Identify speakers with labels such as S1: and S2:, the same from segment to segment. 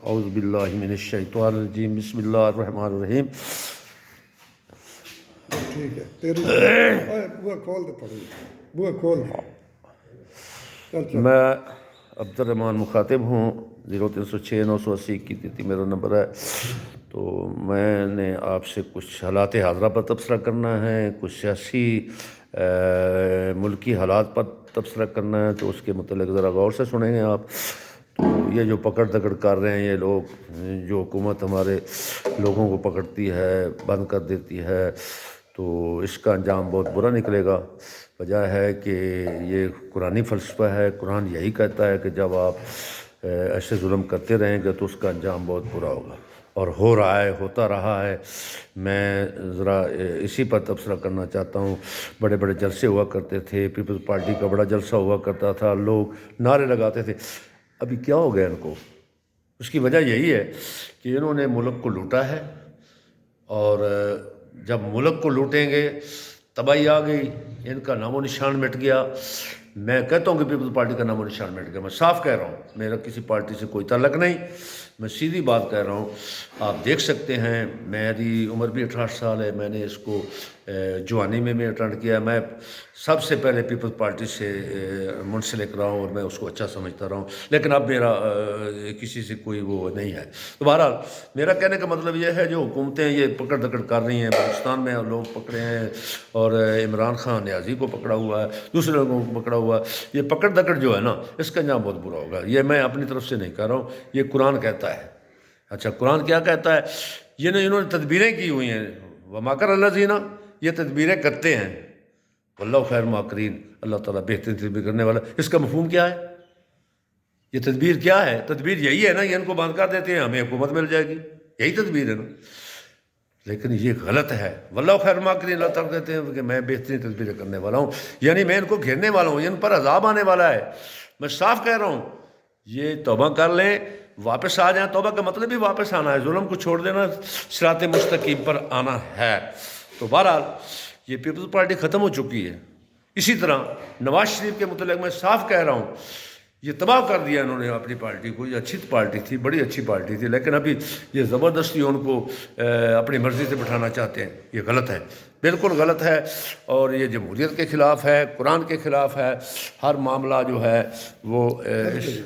S1: اعوذ باللہ من الشیطان الرجیم بسم اللہ الرحمن الرحیم۔
S2: ٹھیک ہے تیری بوا کھول دے پڑی بوا کھول چل چل
S1: میں عبد الرحمن مخاطب ہوں، 0306 کی تھی میرا نمبر ہے۔ تو میں نے آپ سے کچھ حالات حاضرہ پر تبصرہ کرنا ہے، کچھ سیاسی ملکی حالات پر تبصرہ کرنا ہے، تو اس کے متعلق ذرا غور سے سنیں گے آپ۔ تو یہ جو پکڑ دکڑ کر رہے ہیں یہ لوگ، جو حکومت ہمارے لوگوں کو پکڑتی ہے، بند کر دیتی ہے، تو اس کا انجام بہت برا نکلے گا۔ وجہ ہے کہ یہ قرآنی فلسفہ ہے، قرآن یہی کہتا ہے کہ جب آپ ایسے ظلم کرتے رہیں گے تو اس کا انجام بہت برا ہوگا، اور ہو رہا ہے، ہوتا رہا ہے۔ میں ذرا اسی پر تبصرہ کرنا چاہتا ہوں۔ بڑے بڑے جلسے ہوا کرتے تھے، پیپلز پارٹی کا بڑا جلسہ ہوا کرتا تھا، لوگ نعرے لگاتے تھے۔ ابھی کیا ہو گیا ان کو؟ اس کی وجہ یہی ہے کہ انہوں نے ملک کو لوٹا ہے، اور جب ملک کو لوٹیں گے تباہی آ گئی، ان کا نام و نشان مٹ گیا۔ میں کہتا ہوں کہ پیپلز پارٹی کا نام و نشان مٹ گیا، میں صاف کہہ رہا ہوں، میرا کسی پارٹی سے کوئی تعلق نہیں، میں سیدھی بات کہہ رہا ہوں۔ آپ دیکھ سکتے ہیں، میری عمر بھی 68 سال ہے، میں نے اس کو جوانی میں اٹینڈ کیا۔ میں سب سے پہلے پیپلز پارٹی سے منسلک رہا ہوں، اور میں اس کو اچھا سمجھتا رہا ہوں، لیکن اب میرا کسی سے کوئی وہ نہیں ہے۔ تو بہرحال میرا کہنے کا مطلب یہ ہے، جو حکومتیں یہ پکڑ دکڑ کر رہی ہیں، پاکستان میں لوگ پکڑے ہیں، اور عمران خان نیازی کو پکڑا ہوا ہے، دوسرے لوگوں کو پکڑا ہوا ہے، یہ پکڑ دکڑ جو ہے نا، اس کا انجام بہت برا ہوگا۔ یہ میں اپنی طرف سے نہیں کہہ رہا ہوں، یہ قرآن کہتا ہے۔ اچھا، قرآن کیا کہتا ہے؟ انہوں نے تدبیریں کی ہوئی ہیں، وَمَكَرَ الَّذِينَ، یہ تدبیریں کرتے ہیں، وَاللَّهُ خَيْرُ الْمَاكِرِينَ، اللہ تعالیٰ بہترین تدبیر کرنے والا۔ اس کا مفہوم کیا ہے؟ یہ تدبیر کیا ہے؟ تدبیر یہی ہے نا، یہ ان کو بند کر دیتے ہیں، ہمیں حکومت مل جائے گی، یہی تدبیر ہے نا۔ لیکن یہ غلط ہے۔ وَاللَّهُ خَيْرُ الْمَاكِرِينَ، اللہ تعالیٰ کہتے ہیں کہ میں بہترین تدبیریں کرنے والا ہوں، یعنی میں ان کو گھیرنے والا ہوں، ان پر عذاب آنے والا ہے۔ میں صاف کہہ رہا ہوں، یہ توبہ کر لیں، واپس آ جائیں۔ توبہ کا مطلب بھی واپس آنا ہے، ظلم کو چھوڑ دینا، صراط مستقیم پر آنا ہے۔ تو بہرحال یہ پیپلز پارٹی ختم ہو چکی ہے۔ اسی طرح نواز شریف کے متعلق میں صاف کہہ رہا ہوں، یہ تباہ کر دیا انہوں نے اپنی پارٹی کو۔ یہ اچھی پارٹی تھی، بڑی اچھی پارٹی تھی، لیکن ابھی یہ زبردستی ان کو اپنی مرضی سے بٹھانا چاہتے ہیں۔ یہ غلط ہے، بالکل غلط ہے، اور یہ جمہوریت کے خلاف ہے، قرآن کے خلاف ہے۔ ہر معاملہ جو ہے وہ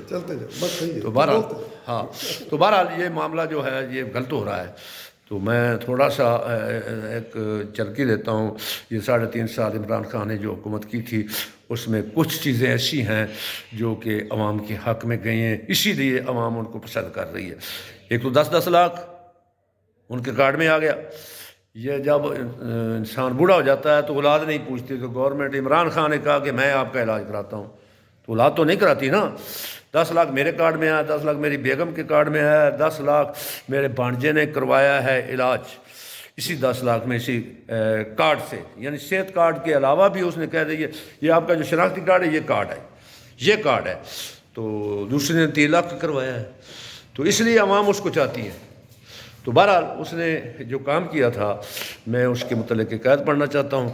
S2: چلتے جاؤ بس صحیح ہے۔
S1: تو بہرحال ہاں، تو بہرحال یہ معاملہ جو ہے یہ غلط ہو رہا ہے۔ تو میں تھوڑا سا ایک چرکی دیتا ہوں۔ یہ 3.5 سال عمران خان نے جو حکومت کی تھی، اس میں کچھ چیزیں ایسی ہیں جو کہ عوام کے حق میں گئی ہیں، اسی لیے عوام ان کو پسند کر رہی ہے۔ ایک تو 10 لاکھ ان کے کارڈ میں آ گیا۔ یہ جب انسان بوڑھا ہو جاتا ہے تو اولاد نہیں پوچھتی، تو گورنمنٹ، عمران خان نے کہا کہ میں آپ کا علاج کراتا ہوں، تو اولاد تو نہیں کراتی نا۔ 10 لاکھ میرے کارڈ میں آیا، 10 لاکھ میری بیگم کے کارڈ میں آیا، 10 لاکھ میرے بھانجے نے کروایا ہے علاج اسی 10 لاکھ میں، اسی کارڈ سے، یعنی صحت کارڈ کے علاوہ بھی اس نے کہہ دیا یہ آپ کا جو شناختی کارڈ ہے، یہ کارڈ ہے، یہ کارڈ ہے۔ تو دوسرے نے 3 لاکھ کا کروایا ہے، تو اس لیے عوام اس کو چاہتی ہے۔ تو بہرحال اس نے جو کام کیا تھا، میں اس کے متعلق ایک آیت پڑھنا چاہتا ہوں،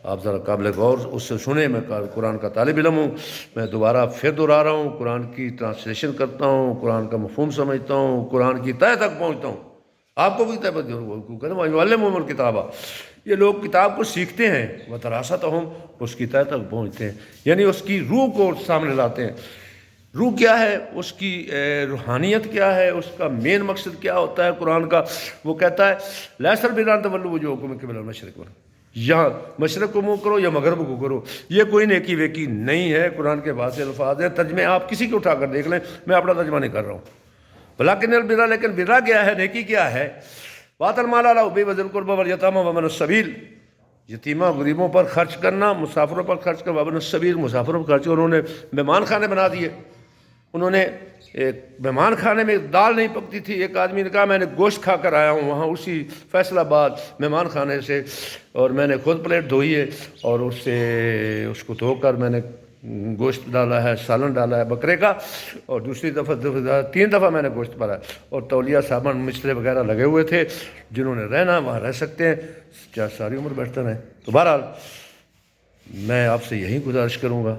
S1: آپ ذرا قابل غور اس سے سنیں۔ میں قرآن کا طالب علم ہوں، میں دوبارہ پھر دہرا رہا ہوں، قرآن کی ٹرانسلیشن کرتا ہوں، قرآن کا مفہوم سمجھتا ہوں، قرآن کی تہہ تک پہنچتا ہوں۔ آپ کو بھی تہہ تک وَيُعَلِّمُهُمُ الْكِتَابَ، یہ لوگ کتاب کو سیکھتے ہیں، وَدَرَاسَتَهُمْ، اس کی تہہ تک پہنچتے ہیں، یعنی اس کی روح کو سامنے لاتے ہیں۔ روح کیا ہے، اس کی روحانیت کیا ہے، اس کا مین مقصد کیا ہوتا ہے قرآن کا۔ وہ کہتا ہے لَيْسَ الْبِرُّ أَن تُوَلُّوا وُجُوهَكُمْ من قِبَلِ الْمَشْرِقِ، یہاں مشرق کو منہ کرو یا مغرب کو کرو، یہ کوئی نیکی ویکی نہیں ہے۔ قرآن کے واضح الفاظ ہیں، ترجمے آپ کسی کو اٹھا کر دیکھ لیں، میں اپنا ترجمہ نہیں کر رہا ہوں۔ وَلَٰكِنَّ الْبِرَّ، لیکن برا کیا ہے، نیکی کیا ہے؟ وَآتَى الْمَالَ عَلَىٰ حُبِّهِ وَذِي الْقُرْبَىٰ وَالْيَتَامَىٰ وَابْنِ السَّبِيلِ، یتیمہ غریبوں پر خرچ کرنا، مسافروں پر خرچ کرنا، وابن السبیل، مسافروں پر خرچ کرنا۔ انہوں نے مہمان خانے بنا دیے۔ انہوں نے ایک مہمان خانے میں دال نہیں پکتی تھی، ایک آدمی نے کہا میں نے گوشت کھا کر آیا ہوں وہاں اسی فیصل آباد مہمان خانے سے، اور میں نے خود پلیٹ دھوئی ہے، اور اس کو دھو کر میں نے گوشت ڈالا ہے، سالن ڈالا ہے بکرے کا، اور دوسری دفعہ 3 دفعہ میں نے گوشت پالا ہے، اور تولیہ صابن مچھلے وغیرہ لگے ہوئے تھے۔ جنہوں نے رہنا وہاں رہ سکتے ہیں، کیا ساری عمر بیٹھتے رہیں۔ تو بہرحال میں آپ سے یہی گزارش کروں گا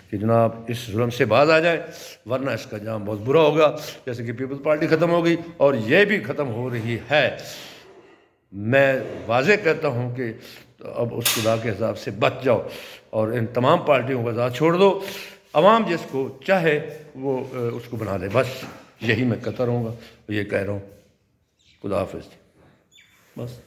S1: کہ جناب اس ظلم سے باز آ جائے، ورنہ اس کا انجام بہت برا ہوگا. جیسے کہ پیپلز پارٹی ختم ہو گئی اور یہ بھی ختم ہو رہی ہے. میں واضح کہتا ہوں کہ اب اس خدا کے حساب سے بچ جاؤ اور ان تمام پارٹیوں کا ساتھ چھوڑ دو. عوام جس کو چاہے وہ اس کو بنا لے. بس یہی میں کہتا رہوں گا، یہ کہہ رہا ہوں. خدا حافظ. بس.